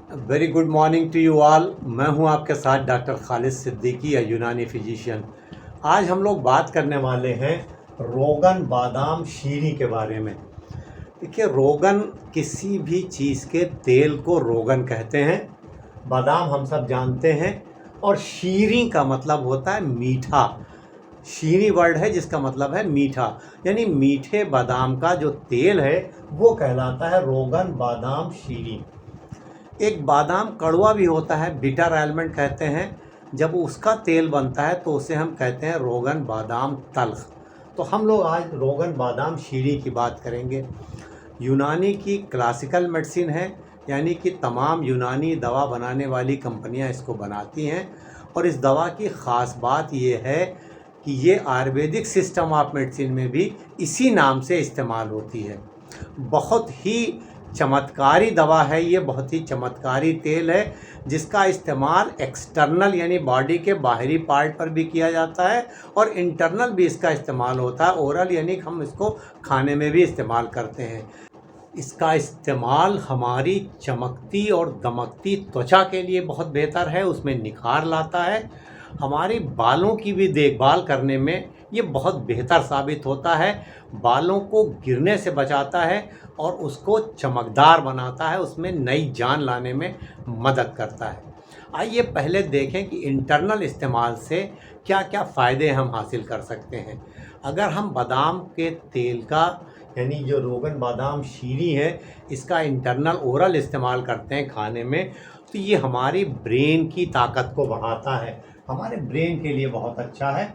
Very good morning to you all. मैं हूं आपके साथ डॉक्टर खालिद सिद्दीकी, या यूनानी फिजिशियन। आज हम लोग बात करने वाले हैं रोगन बादाम शीरी के बारे में। देखिए, रोगन किसी भी चीज़ के तेल को रोगन कहते हैं। बादाम हम सब जानते हैं। और शीरी का मतलब होता है मीठा। शीरी वर्ड है जिसका मतलब है मीठा, यानी मीठे बादाम का जो तेल है वो कहलाता है रोगन बादाम शीरी। एक बादाम कड़वा भी होता है, बिटर एलमंड कहते हैं। जब उसका तेल बनता है तो उसे हम कहते हैं रोगन बादाम तल्ख। तो हम लोग आज रोगन बादाम शीरी की बात करेंगे। यूनानी की क्लासिकल मेडिसिन है, यानी कि तमाम यूनानी दवा बनाने वाली कंपनियां इसको बनाती हैं। और इस दवा की ख़ास बात ये है कि ये आयुर्वेदिक सिस्टम ऑफ मेडिसिन में भी इसी नाम से इस्तेमाल होती है। बहुत ही चमत्कारी दवा है ये, बहुत ही चमत्कारी तेल है जिसका इस्तेमाल एक्सटर्नल यानी बॉडी के बाहरी पार्ट पर भी किया जाता है, और इंटरनल भी इसका इस्तेमाल होता है। ओरल यानी हम इसको खाने में भी इस्तेमाल करते हैं। इसका इस्तेमाल हमारी चमकती और दमकती त्वचा के लिए बहुत बेहतर है, उसमें निखार लाता है। हमारे बालों की भी देखभाल करने में ये बहुत बेहतर साबित होता है। बालों को गिरने से बचाता है और उसको चमकदार बनाता है, उसमें नई जान लाने में मदद करता है। आइए पहले देखें कि इंटरनल इस्तेमाल से क्या क्या फ़ायदे हम हासिल कर सकते हैं। अगर हम बादाम के तेल का यानी जो रोगन बादाम शीरी है इसका इंटरनल ओरल इस्तेमाल करते हैं खाने में, तो ये हमारी ब्रेन की ताकत को बढ़ाता है। हमारे ब्रेन के लिए बहुत अच्छा है,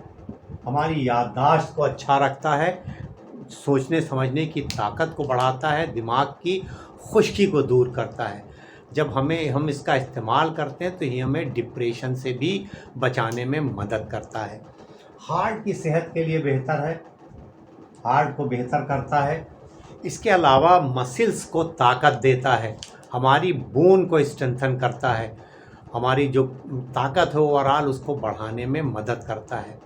हमारी याददाश्त को अच्छा रखता है, सोचने समझने की ताकत को बढ़ाता है, दिमाग की खुश्की को दूर करता है। जब हम इसका इस्तेमाल करते हैं तो ये हमें डिप्रेशन से भी बचाने में मदद करता है। हार्ट की सेहत के लिए बेहतर है, हार्ट को बेहतर करता है। इसके अलावा मसल्स को ताकत देता है, हमारी बोन को स्ट्रेंथन करता है, हमारी जो ताकत है ओवरऑल उसको बढ़ाने में मदद करता है।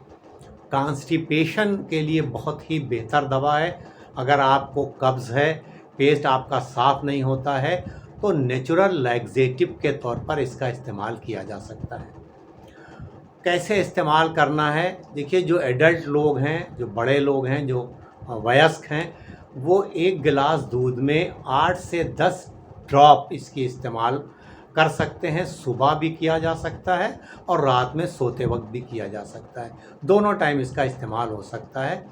कॉन्स्टिपेशन के लिए बहुत ही बेहतर दवा है। अगर आपको कब्ज़ है, पेट आपका साफ़ नहीं होता है, तो नेचुरल लैक्सेटिव के तौर पर इसका इस्तेमाल किया जा सकता है। कैसे इस्तेमाल करना है? देखिए, जो एडल्ट लोग हैं, जो बड़े लोग हैं, जो वयस्क हैं, वो 1 गिलास दूध में 8 से 10 ड्रॉप इसकी इस्तेमाल कर सकते हैं। सुबह भी किया जा सकता है और रात में सोते वक्त भी किया जा सकता है, दोनों टाइम इसका इस्तेमाल हो सकता है।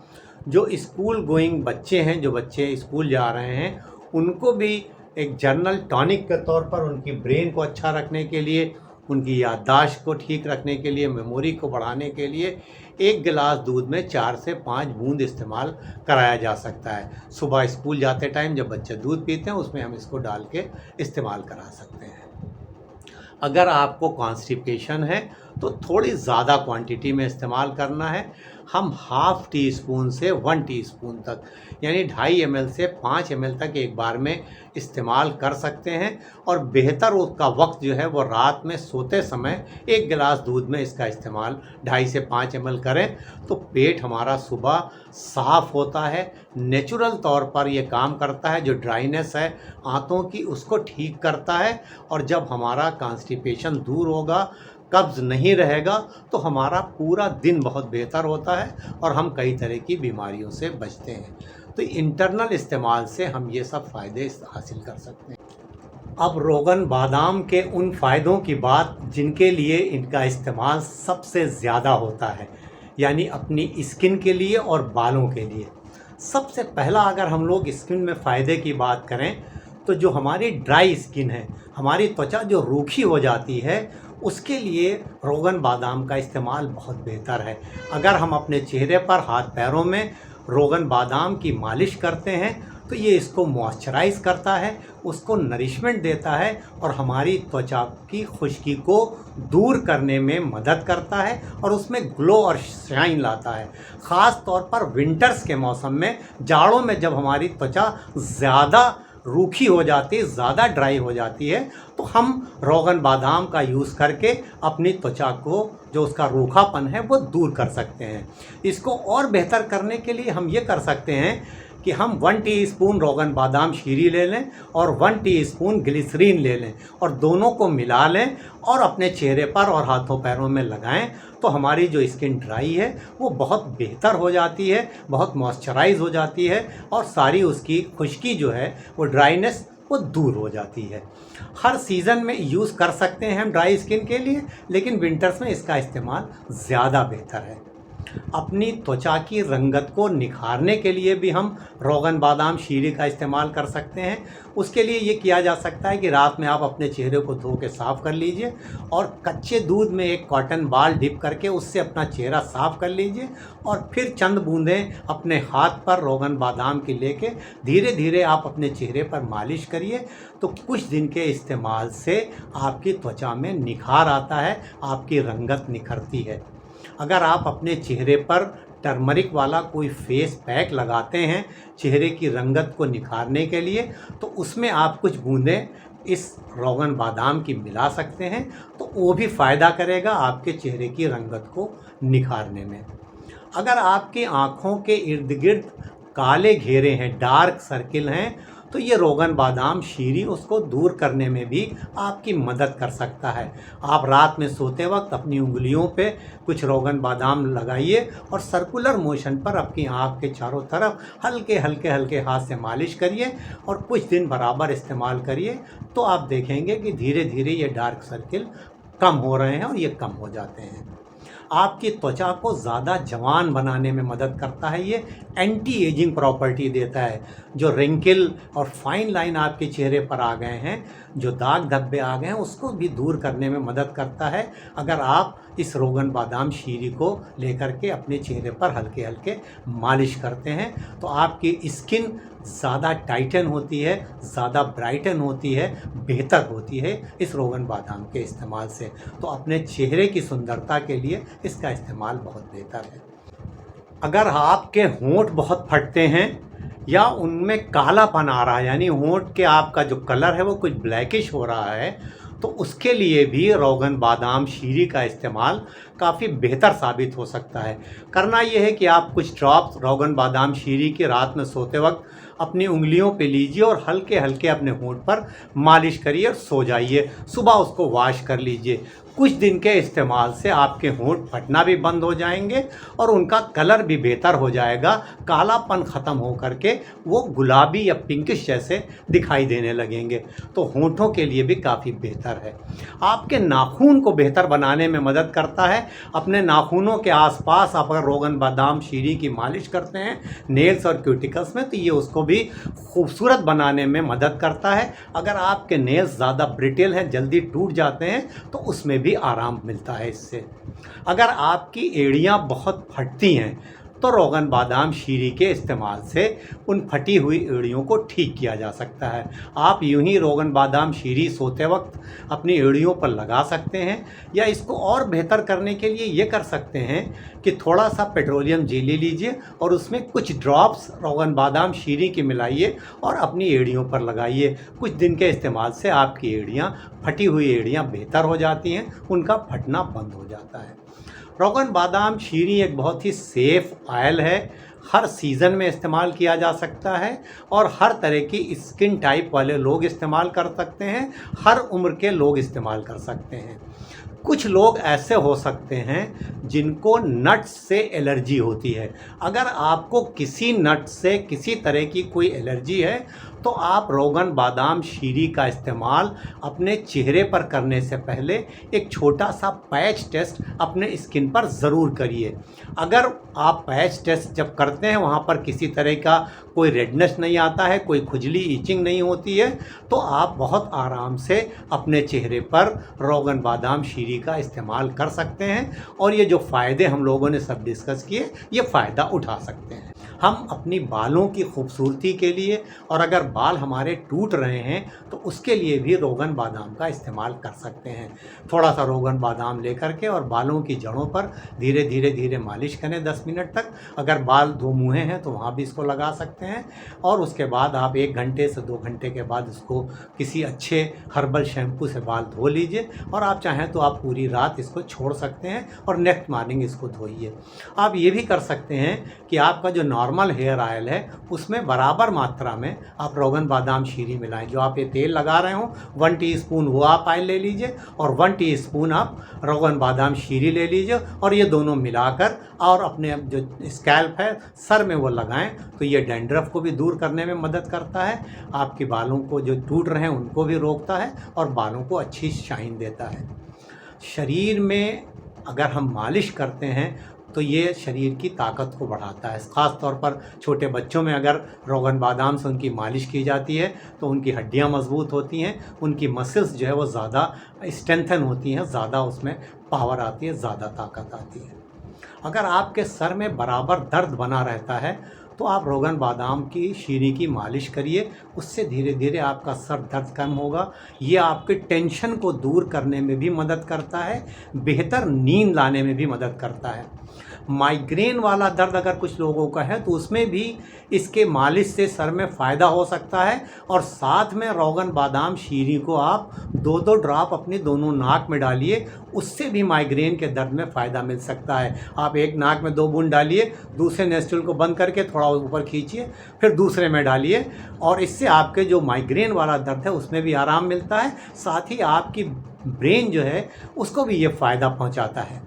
जो स्कूल गोइंग बच्चे हैं, जो बच्चे स्कूल जा रहे हैं, उनको भी एक जनरल टॉनिक के तौर पर उनकी ब्रेन को अच्छा रखने के लिए, उनकी याददाश्त को ठीक रखने के लिए, मेमोरी को बढ़ाने के लिए 1 गिलास दूध में 4 से 5 बूंद इस्तेमाल कराया जा सकता है। सुबह स्कूल जाते टाइम जब बच्चे दूध पीते हैं उसमें हम इसको डाल के इस्तेमाल करा सकते हैं। अगर आपको कॉन्स्टिपेशन है तो थोड़ी ज़्यादा क्वांटिटी में इस्तेमाल करना है। हम ½ टीस्पून से 1 टीस्पून तक, यानी 2.5 ml से 5 ml तक एक बार में इस्तेमाल कर सकते हैं। और बेहतर उसका वक्त जो है वो रात में सोते समय 1 गिलास दूध में इसका इस्तेमाल 2.5 से 5 ml करें, तो पेट हमारा सुबह साफ़ होता है, नेचुरल तौर पर ये काम करता है। जो ड्राइनेस है आंतों की उसको ठीक करता है, और जब हमारा कॉन्स्टिपेशन दूर होगा, कब्ज़ नहीं रहेगा, तो हमारा पूरा दिन बहुत बेहतर होता है और हम कई तरह की बीमारियों से बचते हैं। तो इंटरनल इस्तेमाल से हम ये सब फ़ायदे हासिल कर सकते हैं। अब रोगन बादाम के उन फ़ायदों की बात जिनके लिए इनका इस्तेमाल सबसे ज़्यादा होता है, यानी अपनी स्किन के लिए और बालों के लिए। सबसे पहला अगर हम लोग स्किन में फ़ायदे की बात करें तो जो हमारी ड्राई स्किन है, हमारी त्वचा जो रूखी हो जाती है, उसके लिए रोगन बादाम का इस्तेमाल बहुत बेहतर है। अगर हम अपने चेहरे पर, हाथ पैरों में रोगन बादाम की मालिश करते हैं तो ये इसको मॉइस्चराइज़ करता है, उसको नरिशमेंट देता है और हमारी त्वचा की खुश्की को दूर करने में मदद करता है और उसमें ग्लो और शाइन लाता है। ख़ास तौर पर विंटर्स के मौसम में, जाड़ों में जब हमारी त्वचा ज़्यादा रूखी हो जाती है, ज़्यादा ड्राई हो जाती है, तो हम रोगन बादाम का यूज़ करके अपनी त्वचा को जो उसका रूखापन है वो दूर कर सकते हैं। इसको और बेहतर करने के लिए हम ये कर सकते हैं कि हम 1 टीस्पून रोगन बादाम शीरी ले लें और 1 टीस्पून ग्लिसरीन ले लें और दोनों को मिला लें और अपने चेहरे पर और हाथों पैरों में लगाएं, तो हमारी जो स्किन ड्राई है वो बहुत बेहतर हो जाती है, बहुत मॉइस्चराइज हो जाती है और सारी उसकी खुश्की जो है वो ड्राइनेस वो दूर हो जाती है। हर सीज़न में यूज़ कर सकते हैं हम ड्राई स्किन के लिए, लेकिन विंटर्स में इसका इस्तेमाल ज़्यादा बेहतर है। अपनी त्वचा की रंगत को निखारने के लिए भी हम रोगन बादाम शीरी का इस्तेमाल कर सकते हैं। उसके लिए ये किया जा सकता है कि रात में आप अपने चेहरे को धो के साफ़ कर लीजिए और कच्चे दूध में एक कॉटन बाल डिप करके उससे अपना चेहरा साफ़ कर लीजिए और फिर चंद बूंदें अपने हाथ पर रोगन बादाम की लेके धीरे धीरे आप अपने चेहरे पर मालिश करिए। तो कुछ दिन के इस्तेमाल से आपकी त्वचा में निखार आता है, आपकी रंगत निखरती है। अगर आप अपने चेहरे पर टर्मरिक वाला कोई फेस पैक लगाते हैं चेहरे की रंगत को निखारने के लिए, तो उसमें आप कुछ बूंदें इस रोगन बादाम की मिला सकते हैं, तो वो भी फ़ायदा करेगा आपके चेहरे की रंगत को निखारने में। अगर आपकी आँखों के इर्द गिर्द काले घेरे हैं, डार्क सर्किल हैं, तो ये रोगन बादाम शीरी उसको दूर करने में भी आपकी मदद कर सकता है। आप रात में सोते वक्त अपनी उंगलियों पे कुछ रोगन बादाम लगाइए और सर्कुलर मोशन पर अपनी आँख के चारों तरफ हल्के हल्के हल्के हाथ से मालिश करिए और कुछ दिन बराबर इस्तेमाल करिए, तो आप देखेंगे कि धीरे धीरे ये डार्क सर्किल कम हो रहे हैं और ये कम हो जाते हैं। आपकी त्वचा को ज़्यादा जवान बनाने में मदद करता है, ये एंटी एजिंग प्रॉपर्टी देता है। जो रिंकल और फाइन लाइन आपके चेहरे पर आ गए हैं, जो दाग धब्बे आ गए हैं, उसको भी दूर करने में मदद करता है अगर आप इस रोगन बादाम शीरी को लेकर के अपने चेहरे पर हल्के हल्के मालिश करते हैं, तो आपकी स्किन ज़्यादा टाइटन होती है, ज़्यादा ब्राइटन होती है, बेहतर होती है इस रोगन बादाम के इस्तेमाल से। तो अपने चेहरे की सुंदरता के लिए इसका इस्तेमाल बहुत बेहतर है। अगर आपके होंठ बहुत फटते हैं या उनमें कालापन आ रहा है, यानी होंठ के आपका जो कलर है वो कुछ ब्लैकिश हो रहा है, तो उसके लिए भी रोगन बादाम शीरी का इस्तेमाल काफ़ी बेहतर साबित हो सकता है। करना यह है कि आप कुछ ड्रॉप्स रोगन बादाम शीरी की रात में सोते वक्त अपनी उंगलियों पे लीजिए और हल्के हल्के अपने होंठ पर मालिश करिए और सो जाइए। सुबह उसको वॉश कर लीजिए। कुछ दिन के इस्तेमाल से आपके होंठ फटना भी बंद हो जाएंगे और उनका कलर भी बेहतर हो जाएगा। कालापन ख़त्म हो करके वो गुलाबी या पिंकिश जैसे दिखाई देने लगेंगे, तो होंठों के लिए भी काफ़ी बेहतर है। आपके नाखून को बेहतर बनाने में मदद करता है। अपने नाखूनों के आसपास आप अगर रोगन बादाम शीरी की मालिश करते हैं नेल्स और क्यूटिकल्स में, तो ये उसको भी खूबसूरत बनाने में मदद करता है। अगर आपके नेल्स ज़्यादा ब्रिटेल हैं, जल्दी टूट जाते हैं, तो उसमें भी आराम मिलता है इससे। अगर आपकी एड़ियाँ बहुत फटती हैं, तो रोगन बादाम शीरी के इस्तेमाल से उन फटी हुई एड़ियों को ठीक किया जा सकता है। आप यूं ही रोगन बादाम शीरी सोते वक्त अपनी एड़ियों पर लगा सकते हैं, या इसको और बेहतर करने के लिए ये कर सकते हैं कि थोड़ा सा पेट्रोलियम जेली लीजिए और उसमें कुछ ड्रॉप्स रोगन बादाम शीरी की मिलाइए और अपनी एड़ियों पर लगाइए। कुछ दिन के इस्तेमाल से आपकी एड़ियाँ, फटी हुई एड़ियाँ बेहतर हो जाती हैं, उनका फटना बंद हो जाता है। रोगन बादाम शीरी एक बहुत ही सेफ़ ऑयल है। हर सीज़न में इस्तेमाल किया जा सकता है और हर तरह की स्किन टाइप वाले लोग इस्तेमाल कर सकते हैं, हर उम्र के लोग इस्तेमाल कर सकते हैं। कुछ लोग ऐसे हो सकते हैं जिनको नट्स से एलर्जी होती है। अगर आपको किसी नट से किसी तरह की कोई एलर्जी है, तो आप रोगन बादाम शीरी का इस्तेमाल अपने चेहरे पर करने से पहले एक छोटा सा पैच टेस्ट अपने स्किन पर ज़रूर करिए। अगर आप पैच टेस्ट जब करते हैं वहाँ पर किसी तरह का कोई रेडनेस नहीं आता है, कोई खुजली ईचिंग नहीं होती है, तो आप बहुत आराम से अपने चेहरे पर रोगन बादाम शीरी का इस्तेमाल कर सकते हैं और ये जो फ़ायदे हम लोगों ने सब डिस्कस किए, ये फ़ायदा उठा सकते हैं। हम अपनी बालों की खूबसूरती के लिए और अगर बाल हमारे टूट रहे हैं तो उसके लिए भी रोगन बादाम का इस्तेमाल कर सकते हैं। थोड़ा सा रोगन बादाम लेकर के और बालों की जड़ों पर धीरे धीरे धीरे मालिश करें 10 मिनट तक। अगर बाल दो मुँहे हैं तो वहाँ भी इसको लगा सकते हैं और उसके बाद आप 1 घंटे से 2 घंटे के बाद इसको किसी अच्छे हर्बल शैम्पू से बाल धो लीजिए और आप चाहें तो आप पूरी रात इसको छोड़ सकते हैं और नेक्स्ट मॉर्निंग इसको धोइए। आप ये भी कर सकते हैं कि आपका जो नॉर्मल हेयर ऑयल है उसमें बराबर मात्रा में आप रोगन बादाम शीरी मिलाएं। जो आप ये तेल लगा रहे हो 1 टीस्पून वो आप ऑयल ले लीजिए और 1 टीस्पून आप रोगन बादाम शीरी ले लीजिए और ये दोनों मिलाकर और अपने जो स्कैल्प है सर में वो लगाएं तो ये डैंड्रफ को भी दूर करने में मदद करता है, आपके बालों को जो टूट रहे हैं उनको भी रोकता है और बालों को अच्छी शाइन देता है। शरीर में अगर हम मालिश करते हैं तो ये शरीर की ताकत को बढ़ाता है। ख़ास तौर पर छोटे बच्चों में अगर रोगन बादाम से उनकी मालिश की जाती है तो उनकी हड्डियां मजबूत होती हैं, उनकी मसल्स जो है वो ज़्यादा स्ट्रेंथन होती हैं, ज़्यादा उसमें पावर आती है, ज़्यादा ताकत आती है। अगर आपके सर में बराबर दर्द बना रहता है तो आप रोगन बादाम की शीरी की मालिश करिए, उससे धीरे धीरे आपका सर दर्द कम होगा। ये आपके टेंशन को दूर करने में भी मदद करता है, बेहतर नींद लाने में भी मदद करता है। माइग्रेन वाला दर्द अगर कुछ लोगों का है तो उसमें भी इसके मालिश से सर में फ़ायदा हो सकता है और साथ में रोगन बादाम शीरी को आप 2-2 ड्रॉप अपनी दोनों नाक में डालिए, उससे भी माइग्रेन के दर्द में फ़ायदा मिल सकता है। आप एक नाक में 2 बूंद डालिए, दूसरे नोस्ट्रिल को बंद करके थोड़ा ऊपर खींचिए, फिर दूसरे में डालिए और इससे आपके जो माइग्रेन वाला दर्द है उसमें भी आराम मिलता है, साथ ही आपकी ब्रेन जो है उसको भी ये फ़ायदा पहुंचाता है।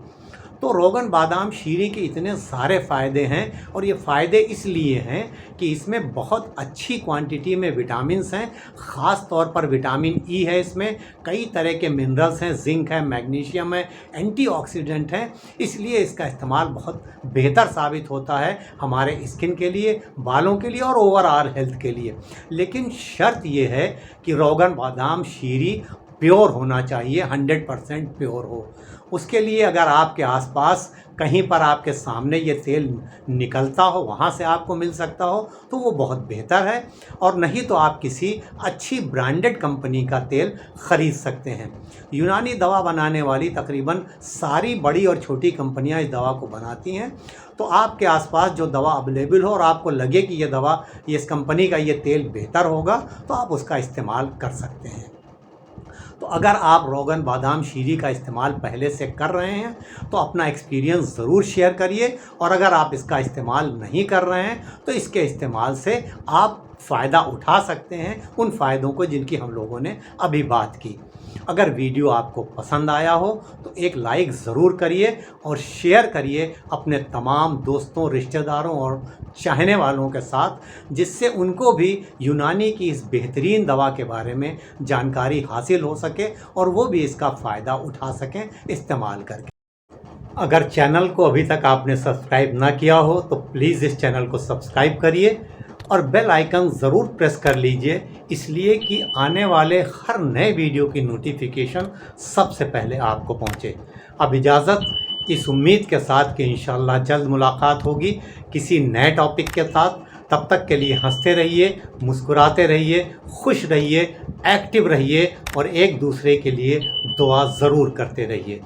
तो रोगन बादाम शीरी के इतने सारे फ़ायदे हैं और ये फ़ायदे इसलिए हैं कि इसमें बहुत अच्छी क्वांटिटी में विटामिन्स हैं, ख़ास तौर पर विटामिन ई है, इसमें कई तरह के मिनरल्स हैं, जिंक है, मैग्नीशियम है, एंटीऑक्सीडेंट हैं, इसलिए इसका इस्तेमाल बहुत बेहतर साबित होता है हमारे स्किन के लिए, बालों के लिए और ओवरऑल हेल्थ के लिए। लेकिन शर्त ये है कि रोगन बादाम शीरी प्योर होना चाहिए, 100% प्योर हो। उसके लिए अगर आपके आसपास कहीं पर आपके सामने ये तेल निकलता हो, वहाँ से आपको मिल सकता हो तो वो बहुत बेहतर है, और नहीं तो आप किसी अच्छी ब्रांडेड कंपनी का तेल ख़रीद सकते हैं। यूनानी दवा बनाने वाली तकरीबन सारी बड़ी और छोटी कंपनियां इस दवा को बनाती हैं। तो आपके आसपास जो दवा अवेलेबल हो और आपको लगे कि ये दवा, इस कंपनी का ये तेल बेहतर होगा, तो आप उसका इस्तेमाल कर सकते हैं। तो अगर आप रोगन बादाम शीरी का इस्तेमाल पहले से कर रहे हैं तो अपना एक्सपीरियंस ज़रूर शेयर करिए, और अगर आप इसका इस्तेमाल नहीं कर रहे हैं तो इसके इस्तेमाल से आप फ़ायदा उठा सकते हैं उन फ़ायदों को जिनकी हम लोगों ने अभी बात की। अगर वीडियो आपको पसंद आया हो तो एक लाइक ज़रूर करिए और शेयर करिए अपने तमाम दोस्तों, रिश्तेदारों और चाहने वालों के साथ, जिससे उनको भी यूनानी की इस बेहतरीन दवा के बारे में जानकारी हासिल हो सके और वो भी इसका फ़ायदा उठा सकें इस्तेमाल करके। अगर चैनल को अभी तक आपने सब्सक्राइब ना किया हो तो प्लीज़ इस चैनल को सब्सक्राइब करिए और बेल आइकन ज़रूर प्रेस कर लीजिए, इसलिए कि आने वाले हर नए वीडियो की नोटिफिकेशन सबसे पहले आपको पहुंचे। अब इजाज़त, इस उम्मीद के साथ कि इंशाअल्लाह जल्द मुलाकात होगी किसी नए टॉपिक के साथ। तब तक के लिए हंसते रहिए, मुस्कुराते रहिए, खुश रहिए, एक्टिव रहिए और एक दूसरे के लिए दुआ ज़रूर करते रहिए।